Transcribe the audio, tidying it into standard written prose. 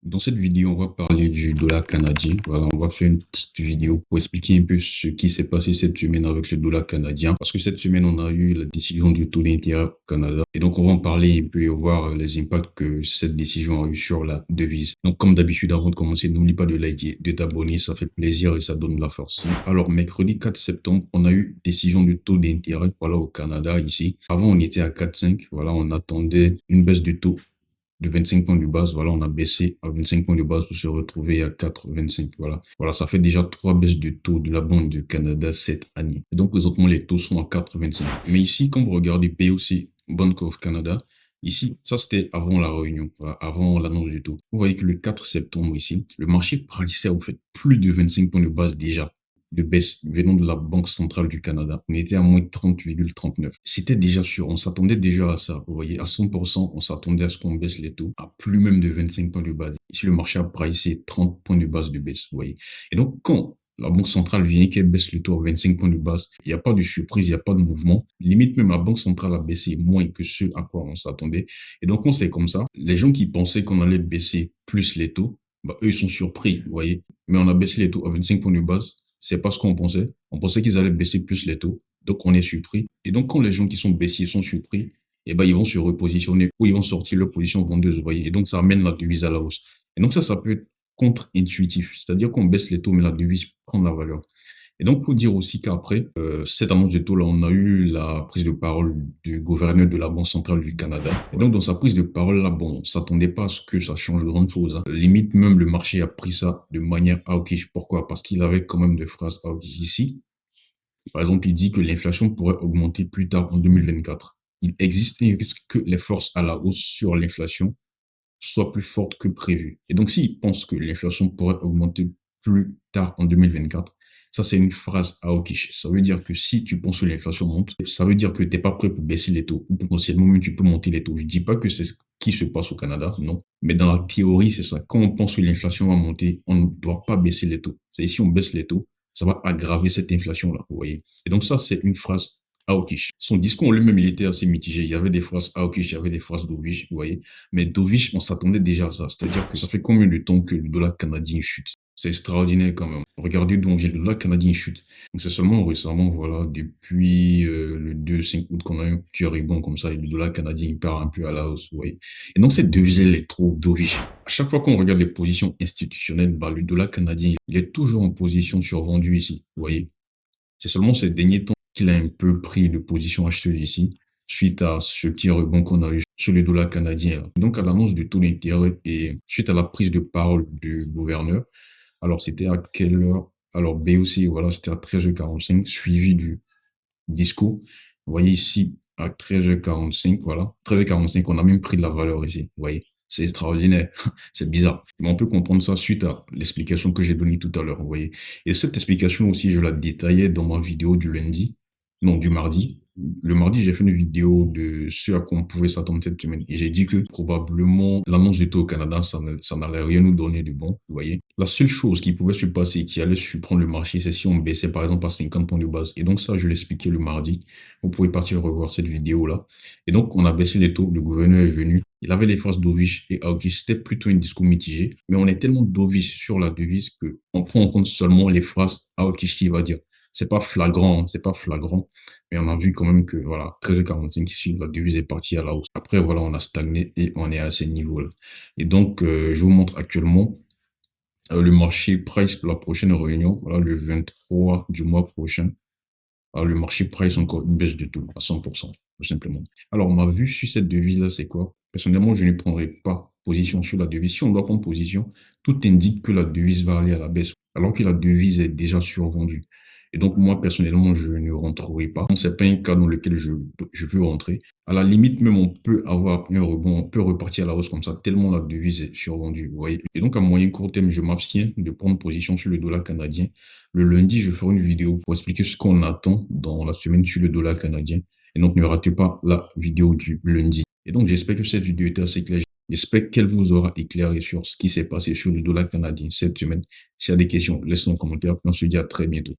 Dans cette vidéo, on va parler du dollar canadien. Voilà, on va faire une petite vidéo pour expliquer un peu ce qui s'est passé cette semaine avec le dollar canadien. Parce que cette semaine, on a eu la décision du taux d'intérêt au Canada. Et donc, on va en parler un peu et voir les impacts que cette décision a eu sur la devise. Donc, comme d'habitude, avant de commencer, n'oublie pas de liker, de t'abonner. Ça fait plaisir et ça donne de la force. Alors, mercredi 4 septembre, on a eu décision du taux d'intérêt, voilà, au Canada, ici. Avant, on était à 4,5. Voilà, on attendait une baisse du taux de 25 points de base. Voilà, on a baissé à 25 points de base pour se retrouver à 4,25. Voilà. Voilà, ça fait déjà 3 baisses de taux de la Banque du Canada cette année. Et donc, présentement, les taux sont à 4,25. Mais ici, quand vous regardez POC, Bank of Canada, ici, ça c'était avant la réunion, voilà, avant l'annonce du taux. Vous voyez que le 4 septembre ici, le marché priceait au fait plus de 25 points de base déjà de baisse venant de la Banque centrale du Canada. On était à moins 30,39. C'était déjà sûr, on s'attendait déjà à ça. Vous voyez, à 100%, on s'attendait à ce qu'on baisse les taux à plus même de 25 points de base. Ici, le marché a pricé 30 points de base de baisse, vous voyez. Et donc, quand la Banque centrale vient qu'elle baisse le taux à 25 points de base, il n'y a pas de surprise, il n'y a pas de mouvement. Limite, même la Banque centrale a baissé moins que ce à quoi on s'attendait. Et donc, quand c'est comme ça, les gens qui pensaient qu'on allait baisser plus les taux, bah, eux, ils sont surpris, vous voyez. Mais on a baissé les taux à 25 points de base. C'est pas ce qu'on pensait. On pensait qu'ils allaient baisser plus les taux. Donc, on est surpris. Et donc, quand les gens qui sont baissiers sont surpris, eh ben, ils vont se repositionner ou ils vont sortir leur position vendeuse, vous voyez. Et donc, ça amène la devise à la hausse. Et donc, ça peut être contre-intuitif. C'est-à-dire qu'on baisse les taux, mais la devise prend de la valeur. Et donc, il faut dire aussi qu'après cette annonce de taux-là, on a eu la prise de parole du gouverneur de la Banque centrale du Canada. Et donc, dans sa prise de parole-là, bon, on s'attendait pas à ce que ça change grand-chose. Hein. Limite, même le marché a pris ça de manière hawkish. Pourquoi? Parce qu'il avait quand même des phrases hawkish ici. Par exemple, il dit que l'inflation pourrait augmenter plus tard en 2024. Il existe un risque que les forces à la hausse sur l'inflation soient plus fortes que prévu. Et donc, s'il pense que l'inflation pourrait augmenter plus tard en 2024, ça, c'est une phrase hawkish. Ça veut dire que si tu penses que l'inflation monte, ça veut dire que tu n'es pas prêt pour baisser les taux. Ou potentiellement, même tu peux monter les taux. Je ne dis pas que c'est ce qui se passe au Canada, non. Mais dans la théorie, c'est ça. Quand on pense que l'inflation va monter, on ne doit pas baisser les taux. Et si on baisse les taux, ça va aggraver cette inflation-là, vous voyez. Et donc ça, c'est une phrase hawkish. Son discours en lui-même, il était assez mitigé. Il y avait des phrases hawkish, il y avait des phrases dovish, vous voyez. Mais dovish, on s'attendait déjà à ça. C'est-à-dire que ça fait combien de temps que le dollar canadien chute? C'est extraordinaire quand même. Regardez d'où on vient. Le dollar canadien chute. Donc c'est seulement récemment, voilà, depuis le 2-5 août qu'on a eu un petit rebond comme ça et le dollar canadien il part un peu à la hausse, vous voyez. Et donc cette devise, elle est trop dovish. À chaque fois qu'on regarde les positions institutionnelles, bah, le dollar canadien, il est toujours en position survendue ici, vous voyez. C'est seulement ces derniers temps qu'il a un peu pris de position acheteuse ici, suite à ce petit rebond qu'on a eu sur le dollar canadien. Donc, à l'annonce du taux d'intérêt et suite à la prise de parole du gouverneur, alors c'était à quelle heure? Alors, BOC, voilà, c'était à 13h45, suivi du discours. Vous voyez ici, à 13h45, voilà. 13h45, on a même pris de la valeur ici, vous voyez. C'est extraordinaire, c'est bizarre. Mais on peut comprendre ça suite à l'explication que j'ai donnée tout à l'heure, vous voyez. Et cette explication aussi, je la détaillais dans ma vidéo du lundi, non, du mardi. Le mardi, j'ai fait une vidéo de ce à quoi on pouvait s'attendre cette semaine. Et j'ai dit que probablement l'annonce du taux au Canada, ça n'allait rien nous donner de bon, vous voyez. La seule chose qui pouvait se passer, qui allait surprendre le marché, c'est si on baissait par exemple à 50 points de base. Et donc ça, je l'expliquais le mardi. Vous pouvez partir revoir cette vidéo-là. Et donc, on a baissé les taux. Le gouverneur est venu. Il avait les phrases dovish et hawkish. C'était plutôt un discours mitigé. Mais on est tellement dovish sur la devise qu'on prend en compte seulement les phrases hawkish qu'il va dire. C'est pas flagrant, hein, c'est pas flagrant, mais on a vu quand même que, voilà, 13h45 ici, la devise est partie à la hausse. Après, voilà, on a stagné et on est à ces niveaux-là. Et donc, je vous montre actuellement le marché price pour la prochaine réunion, voilà, le 23 du mois prochain. Alors, le marché price encore une baisse de taux à 100%, tout simplement. Alors, ma vue sur cette devise-là, c'est quoi? Personnellement, je ne prendrai pas position sur la devise. Si on doit prendre position, tout indique que la devise va aller à la baisse, alors que la devise est déjà survendue. Et donc, moi, personnellement, je ne rentrerai pas. Ce n'est pas un cas dans lequel je veux rentrer. À la limite, même, on peut avoir un rebond, on peut repartir à la hausse comme ça, tellement la devise est survendue, vous voyez. Et donc, à moyen court terme, je m'abstiens de prendre position sur le dollar canadien. Le lundi, je ferai une vidéo pour expliquer ce qu'on attend dans la semaine sur le dollar canadien. Et donc, ne ratez pas la vidéo du lundi. Et donc, j'espère que cette vidéo était assez claire. J'espère qu'elle vous aura éclairé sur ce qui s'est passé sur le dollar canadien cette semaine. S'il y a des questions, laissez-moi en commentaire. On se dit à très bientôt.